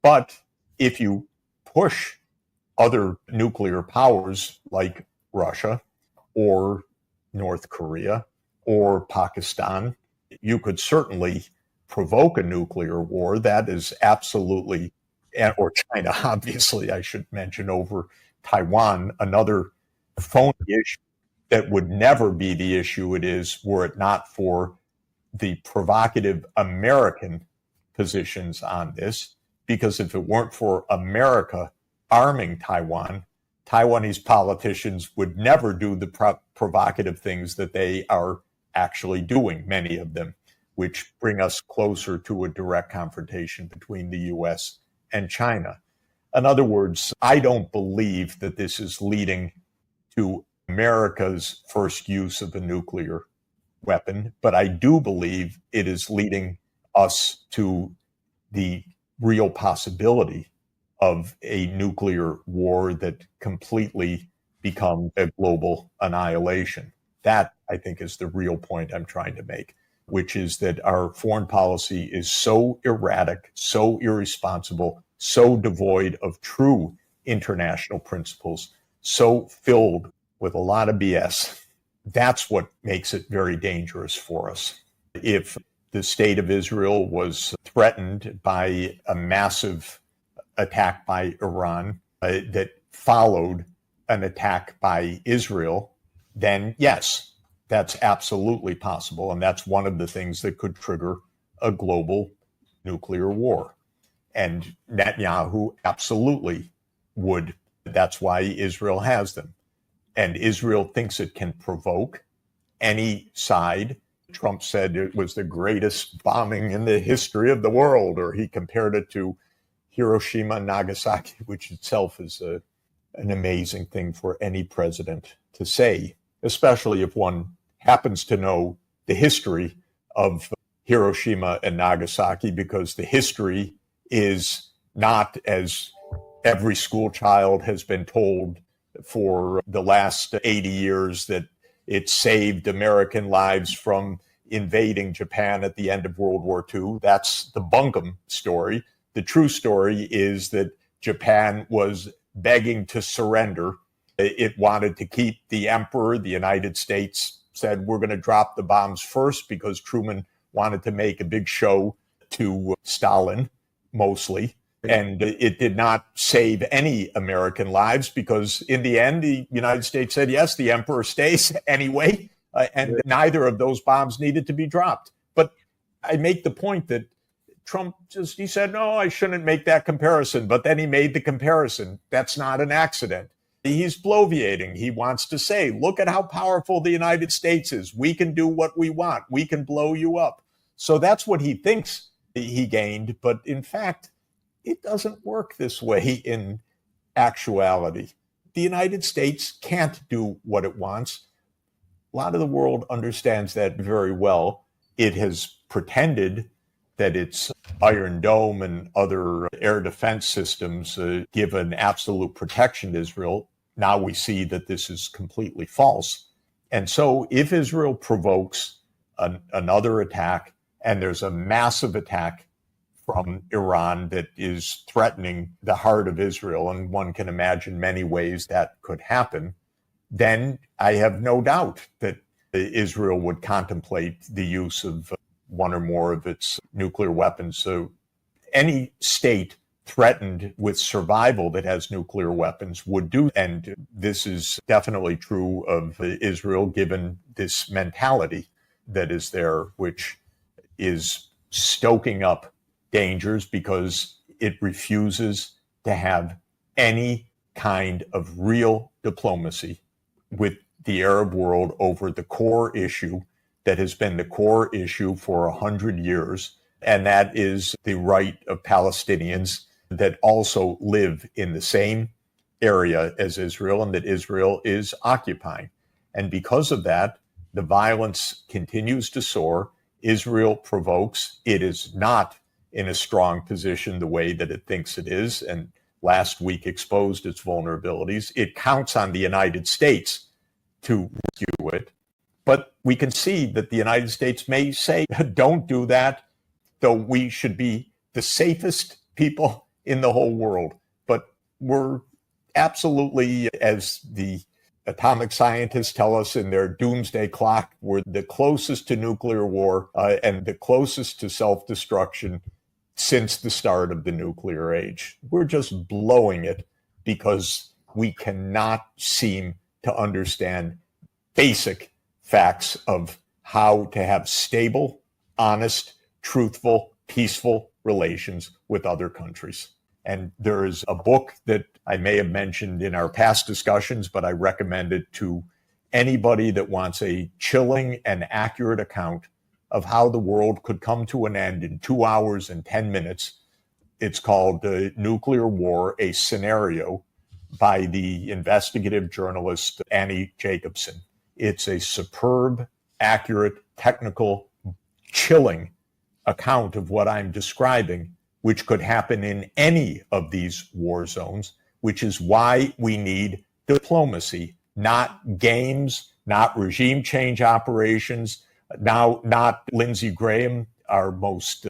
But if you push other nuclear powers like Russia or North Korea or Pakistan, you could certainly provoke a nuclear war. That is absolutely, or China, obviously, I should mention, over Taiwan, another phony issue that would never be the issue it is were it not for the provocative American positions on this. Because if it weren't for America arming Taiwan, Taiwanese politicians would never do the provocative things that they are actually doing, many of them, which bring us closer to a direct confrontation between the US and China. In other words, I don't believe that this is leading to America's first use of a nuclear weapon, but I do believe it is leading us to the real possibility of a nuclear war that completely becomes a global annihilation. That, I think, is the real point I'm trying to make, which is that our foreign policy is so erratic, so irresponsible, so devoid of true international principles, so filled with a lot of BS. That's what makes it very dangerous for us. If the state of Israel was threatened by a massive attack by Iran that followed an attack by Israel, then yes, that's absolutely possible. And that's one of the things that could trigger a global nuclear war. And Netanyahu absolutely would. That's why Israel has them. And Israel thinks it can provoke any side. Trump said it was the greatest bombing in the history of the world, or he compared it to Hiroshima and Nagasaki, which itself is an amazing thing for any president to say, especially if one happens to know the history of Hiroshima and Nagasaki, because the history is not, as every school child has been told for the last 80 years, that it saved American lives from invading Japan at the end of World War II. That's the bunkum story. The true story is that Japan was begging to surrender. It wanted to keep the emperor. The United States said, we're going to drop the bombs first, because Truman wanted to make a big show to Stalin, mostly. And it did not save any American lives, because in the end, the United States said, yes, the emperor stays anyway. And neither of those bombs needed to be dropped. But I make the point that Trump he said, no, I shouldn't make that comparison. But then he made the comparison. That's not an accident. He's bloviating. He wants to say, look at how powerful the United States is. We can do what we want. We can blow you up. So that's what he thinks he gained. But in fact, it doesn't work this way in actuality. The United States can't do what it wants. A lot of the world understands that very well. It has pretended that its Iron Dome and other air defense systems give an absolute protection to Israel. Now we see that this is completely false. And so if Israel provokes another attack, and there's a massive attack from Iran that is threatening the heart of Israel, and one can imagine many ways that could happen, then I have no doubt that Israel would contemplate the use of one or more of its nuclear weapons. So any state threatened with survival that has nuclear weapons would do. And this is definitely true of Israel, given this mentality that is there, which is stoking up dangers because it refuses to have any kind of real diplomacy with the Arab world over the core issue that has been the core issue for 100 years, and that is the right of Palestinians that also live in the same area as Israel and that Israel is occupying. And because of that, the violence continues to soar. Israel provokes. It is not in a strong position the way that it thinks it is, and last week exposed its vulnerabilities. It counts on the United States to rescue it. But we can see that the United States may say, don't do that, though we should be the safest people in the whole world. But we're absolutely, as the atomic scientists tell us in their doomsday clock, we're the closest to nuclear war and the closest to self-destruction since the start of the nuclear age. We're just blowing it because we cannot seem to understand basic facts of how to have stable, honest, truthful, peaceful relations with other countries. And there is a book that I may have mentioned in our past discussions, but I recommend it to anybody that wants a chilling and accurate account of how the world could come to an end in 2 hours and 10 minutes. It's called Nuclear War, a Scenario, by the investigative journalist Annie Jacobson. It's a superb, accurate, technical, chilling account of what I'm describing, which could happen in any of these war zones, which is why we need diplomacy, not games, not regime change operations, now not Lindsey Graham, our most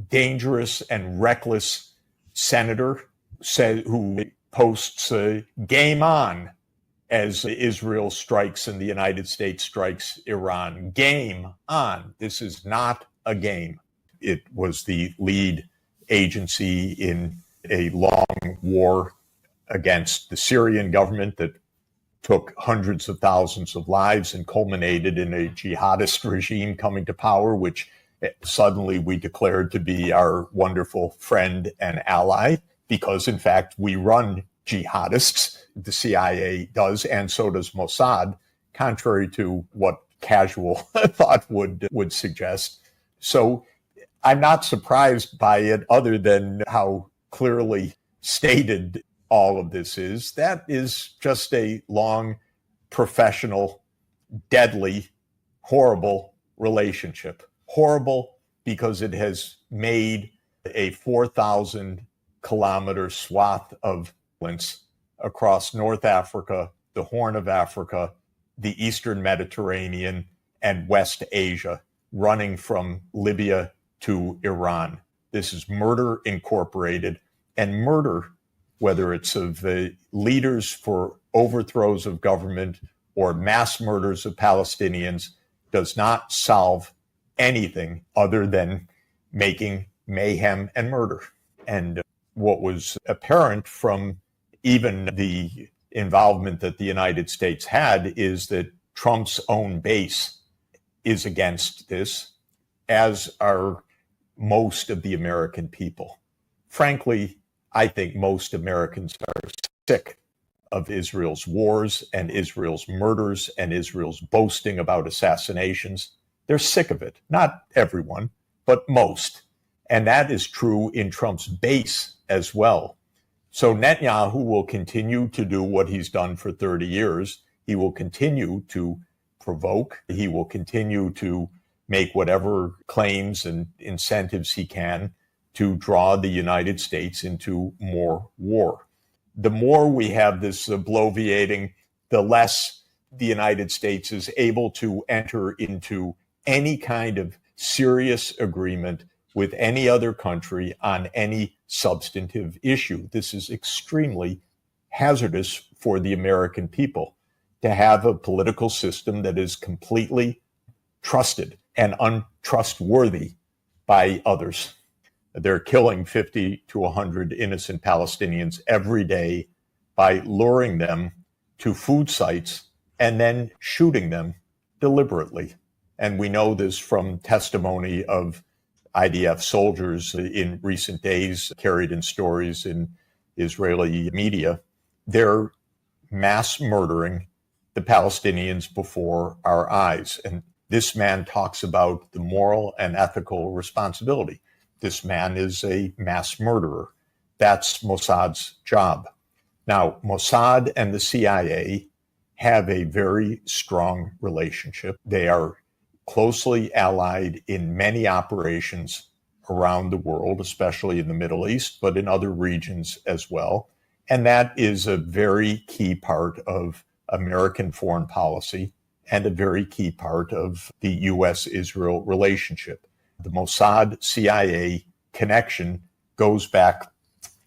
dangerous and reckless senator, who posts game on as Israel strikes and the United States strikes Iran. Game on. This is not a game. It was the lead agency in a long war against the Syrian government that took hundreds of thousands of lives and culminated in a jihadist regime coming to power, which suddenly we declared to be our wonderful friend and ally, because in fact we run jihadists. The CIA does, and so does Mossad, contrary to what casual thought would suggest. So I'm not surprised by it, other than how clearly stated all of this is. That is just a long, professional, deadly, horrible relationship. Horrible because it has made a 4,000 kilometer swath of violence across North Africa, the Horn of Africa, the Eastern Mediterranean, and West Asia, running from Libya to Iran. This is murder incorporated, and murder, whether it's of leaders for overthrows of government or mass murders of Palestinians, does not solve anything other than making mayhem and murder. And what was apparent from even the involvement that the United States had is that Trump's own base is against this, as are most of the American people. Frankly, I think most Americans are sick of Israel's wars and Israel's murders and Israel's boasting about assassinations. They're sick of it. Not everyone, but most. And that is true in Trump's base as well. So Netanyahu will continue to do what he's done for 30 years. He will continue to provoke. He will continue to make whatever claims and incentives he can to draw the United States into more war. The more we have this bloviating, the less the United States is able to enter into any kind of serious agreement with any other country on any substantive issue. This is extremely hazardous for the American people, to have a political system that is completely trusted and untrustworthy by others. They're killing 50 to 100 innocent Palestinians every day by luring them to food sites and then shooting them deliberately. And we know this from testimony of IDF soldiers in recent days, carried in stories in Israeli media. They're mass murdering the Palestinians before our eyes. And this man talks about the moral and ethical responsibility. This man is a mass murderer. That's Mossad's job. Now, Mossad and the CIA have a very strong relationship. They are closely allied in many operations around the world, especially in the Middle East, but in other regions as well. And that is a very key part of American foreign policy and a very key part of the U.S.-Israel relationship. The Mossad-CIA connection goes back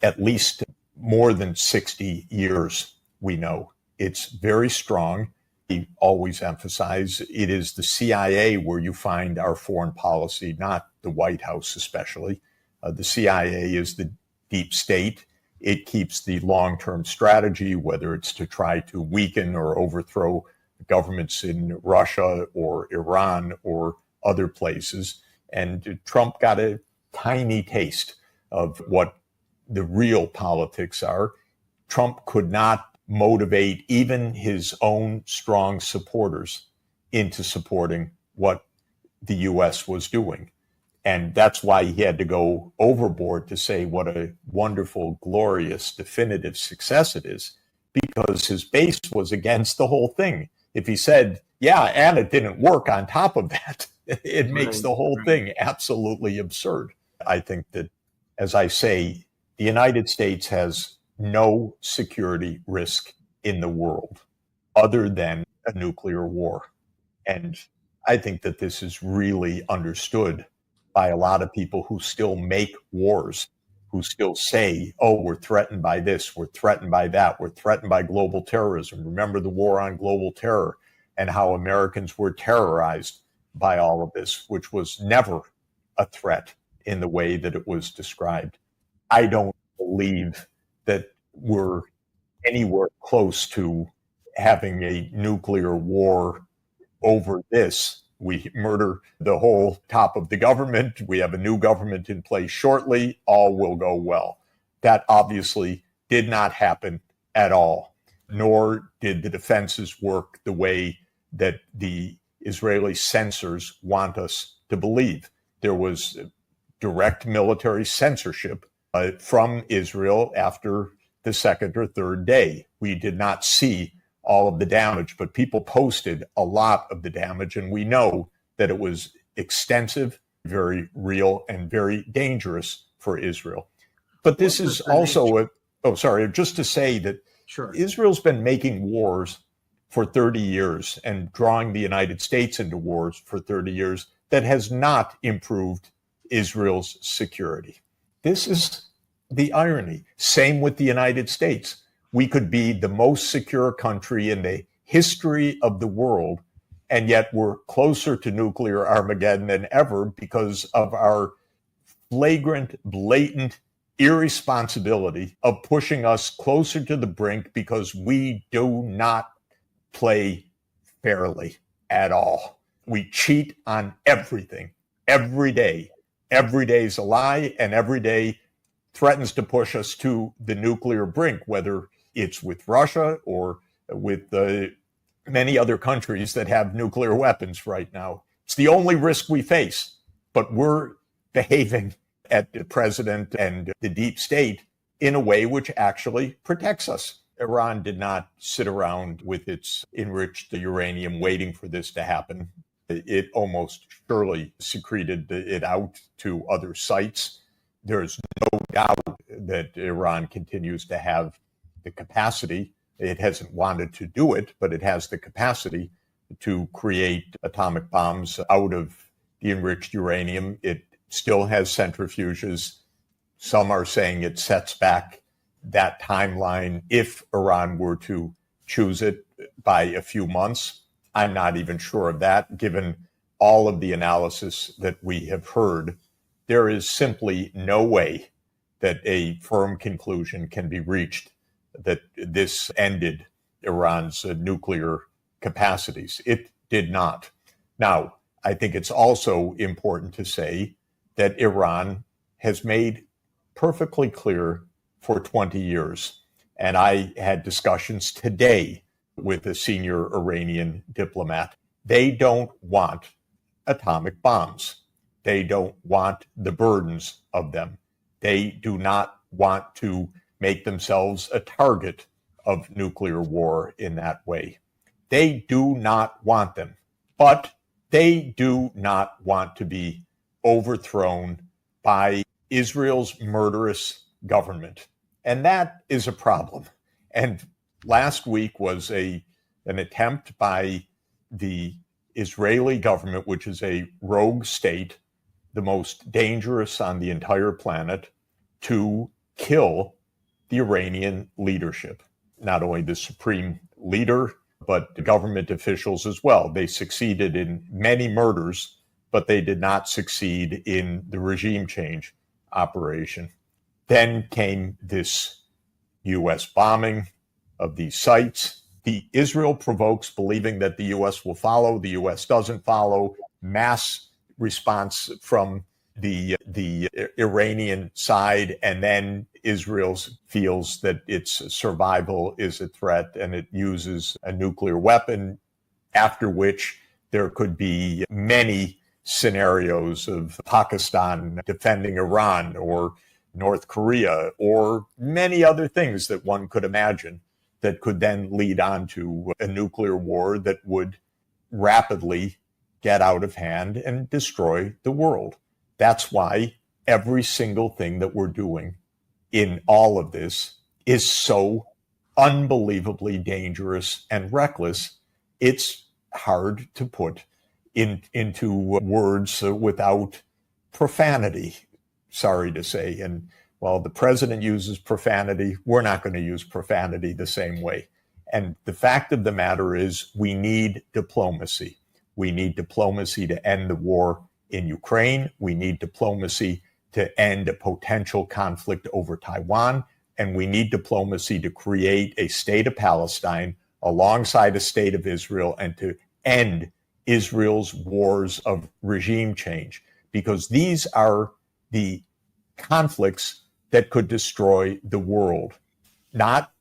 at least more than 60 years, we know. It's very strong. We always emphasize it is the CIA where you find our foreign policy, not the White House especially. The CIA is the deep state. It keeps the long-term strategy, whether it's to try to weaken or overthrow governments in Russia or Iran or other places. And Trump got a tiny taste of what the real politics are. Trump could not motivate even his own strong supporters into supporting what the U.S. was doing. And that's why he had to go overboard to say what a wonderful, glorious, definitive success it is, because his base was against the whole thing. If he said, yeah, and it didn't work on top of that, it makes the whole thing absolutely absurd. I think that, as I say, the United States has no security risk in the world other than a nuclear war. And I think that this is really understood by a lot of people who still make wars, who still say, oh, we're threatened by this, we're threatened by that, we're threatened by global terrorism. Remember the war on global terror and how Americans were terrorized by all of this, which was never a threat in the way that it was described. I don't believe that we're anywhere close to having a nuclear war over this. We murder the whole top of the government. We have a new government in place shortly. All will go well. That obviously did not happen at all, nor did the defenses work the way that the Israeli censors want us to believe. There was direct military censorship from Israel after the second or third day. We did not see all of the damage, but people posted a lot of the damage, and we know that it was extensive, very real, and very dangerous for Israel. But this is also just to say that Israel's been making wars for 30 years and drawing the United States into wars for 30 years that has not improved Israel's security. This is the irony. Same with the United States. We could be the most secure country in the history of the world, and yet we're closer to nuclear Armageddon than ever because of our flagrant, blatant irresponsibility of pushing us closer to the brink because we do not play fairly at all. We cheat on everything every day. Every day is a lie, and every day threatens to push us to the nuclear brink, whether it's with Russia or with many other countries that have nuclear weapons right now. It's the only risk we face, but we're behaving at the president and the deep state in a way which actually protects us. Iran did not sit around with its enriched uranium waiting for this to happen. It almost surely secreted it out to other sites. There's no doubt that Iran continues to have the capacity. It hasn't wanted to do it, but it has the capacity to create atomic bombs out of the enriched uranium. It still has centrifuges. Some are saying it sets back that timeline if Iran were to choose it by a few months. I'm not even sure of that, given all of the analysis that we have heard. There is simply no way that a firm conclusion can be reached that this ended Iran's nuclear capacities. It did not. Now, I think it's also important to say that Iran has made perfectly clear for 20 years, and I had discussions today with a senior Iranian diplomat. They don't want atomic bombs. They don't want the burdens of them. They do not want to make themselves a target of nuclear war in that way. They do not want them, but they do not want to be overthrown by Israel's murderous government. And that is a problem. And last week was an attempt by the Israeli government, which is a rogue state, the most dangerous on the entire planet, to kill the Iranian leadership, not only the supreme leader, but the government officials as well. They succeeded in many murders, but they did not succeed in the regime change operation. Then came this U.S. bombing of these sites. The Israel provokes, believing that the U.S. will follow. The U.S. doesn't follow. Mass response from the Iranian side, and then Israel feels that its survival is a threat, and it uses a nuclear weapon, after which there could be many scenarios of Pakistan defending Iran or North Korea or many other things that one could imagine that could then lead on to a nuclear war that would rapidly get out of hand and destroy the world. That's why every single thing that we're doing in all of this is so unbelievably dangerous and reckless. It's hard to put into words without profanity, sorry to say. And while the president uses profanity, we're not going to use profanity the same way. And the fact of the matter is we need diplomacy. We need diplomacy to end the war in Ukraine. We need diplomacy to end a potential conflict over Taiwan. And we need diplomacy to create a state of Palestine alongside a state of Israel and to end Israel's wars of regime change, because these are the conflicts that could destroy the world, not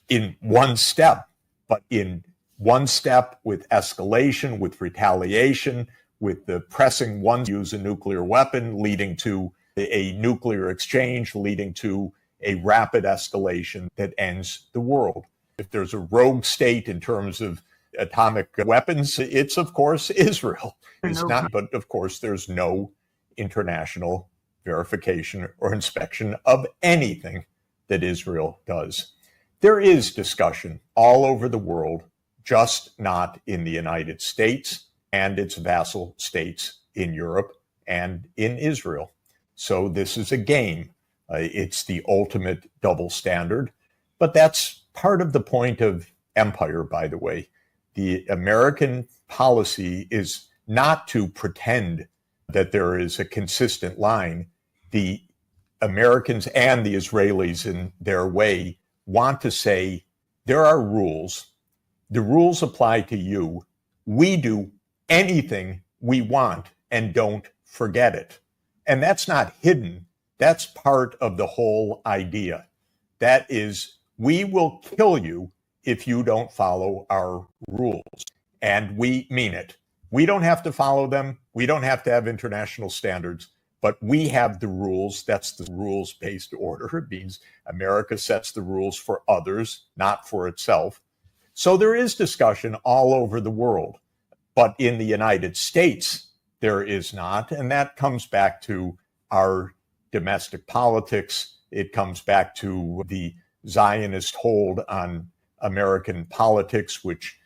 in one step, but in one step with escalation, with retaliation, with the pressing one to use a nuclear weapon, leading to a nuclear exchange, leading to a rapid escalation that ends the world. If there's a rogue state in terms of atomic weapons, it's of course Israel. It's not, but of course there's no international verification or inspection of anything that Israel does. There is discussion all over the world, just not in the United States and its vassal states in Europe and in Israel. So this is a game. It's the ultimate double standard, but that's part of the point of empire, by the way. The American policy is not to pretend that there is a consistent line. The Americans and the Israelis, in their way, want to say there are rules. The rules apply to you. We do anything we want and don't forget it. And that's not hidden. That's part of the whole idea. That is, we will kill you if you don't follow our rules. And we mean it. We don't have to follow them. We don't have to have international standards, but we have the rules. That's the rules-based order. It means America sets the rules for others, not for itself. So there is discussion all over the world, but in the United States, there is not. And that comes back to our domestic politics. It comes back to the Zionist hold on American politics, which,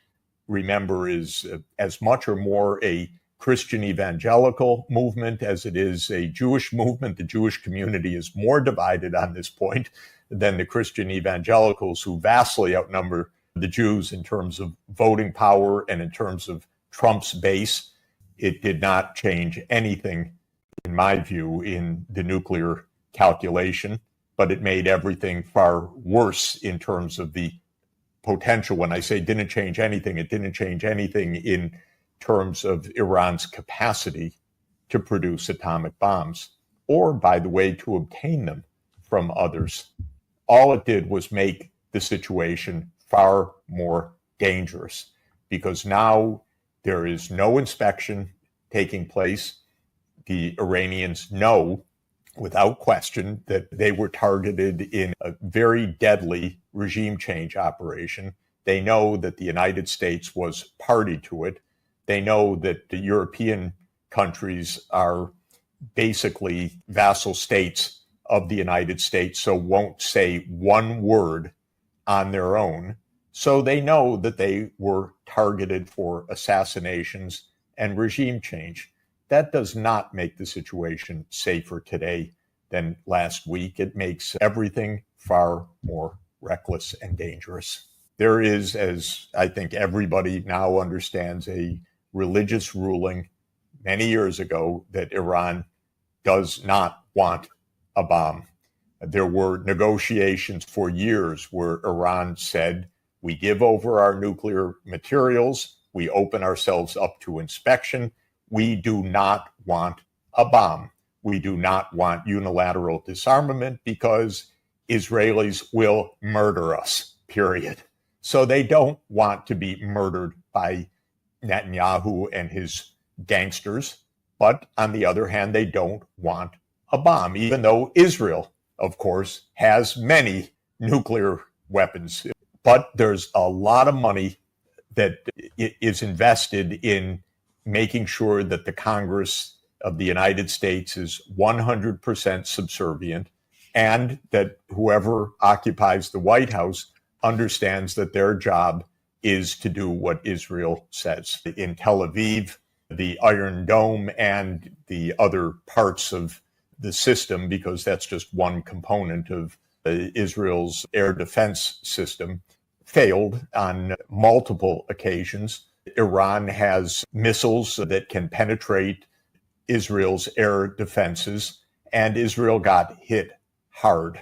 remember, is as much or more a Christian evangelical movement as it is a Jewish movement. The Jewish community is more divided on this point than the Christian evangelicals, who vastly outnumber the Jews in terms of voting power and in terms of Trump's base. It did not change anything, in my view, in the nuclear calculation, but it made everything far worse in terms of the potential. When I say didn't change anything, it didn't change anything in terms of Iran's capacity to produce atomic bombs, or, by the way, to obtain them from others. All it did was make the situation far more dangerous, because now there is no inspection taking place. The Iranians know without question that they were targeted in a very deadly regime change operation. They know that the United States was party to it. They know that the European countries are basically vassal states of the United States, so won't say one word on their own. So they know that they were targeted for assassinations and regime change. That does not make the situation safer today than last week. It makes everything far more reckless and dangerous. There is, as I think everybody now understands, a religious ruling many years ago that Iran does not want a bomb. There were negotiations for years where Iran said, we give over our nuclear materials, we open ourselves up to inspection, we do not want a bomb. We do not want unilateral disarmament because Israelis will murder us, period. So they don't want to be murdered by Netanyahu and his gangsters. But on the other hand, they don't want a bomb, even though Israel, of course, has many nuclear weapons. But there's a lot of money that is invested in making sure that the Congress of the United States is 100% subservient, and that whoever occupies the White House understands that their job is to do what Israel says. In Tel Aviv, the Iron Dome and the other parts of the system, because that's just one component of Israel's air defense system, failed on multiple occasions. Iran has missiles that can penetrate Israel's air defenses, and Israel got hit hard.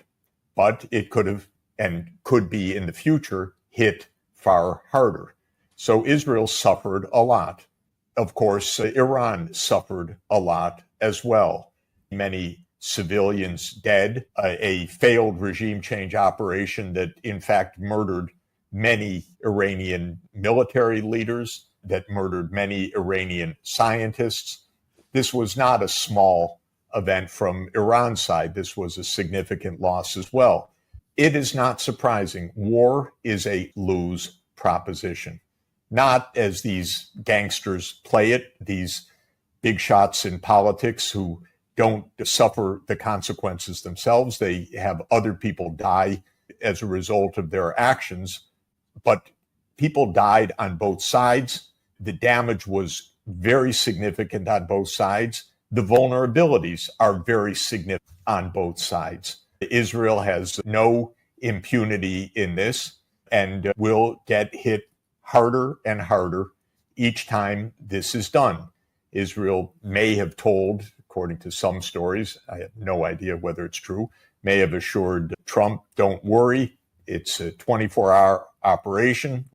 But it could have and could be in the future hit far harder. So Israel suffered a lot. Of course, Iran suffered a lot as well. Many civilians dead, a failed regime change operation that in fact murdered many Iranian military leaders, that murdered many Iranian scientists. This was not a small event from Iran's side. This was a significant loss as well. It is not surprising. War is a lose proposition. Not as these gangsters play it, these big shots in politics who don't suffer the consequences themselves. They have other people die as a result of their actions. But people died on both sides. The damage was very significant on both sides. The vulnerabilities are very significant on both sides. Israel has no impunity in this and will get hit harder and harder each time this is done. Israel may have told, according to some stories, I have no idea whether it's true, may have assured Trump, don't worry, it's a 24-hour operation.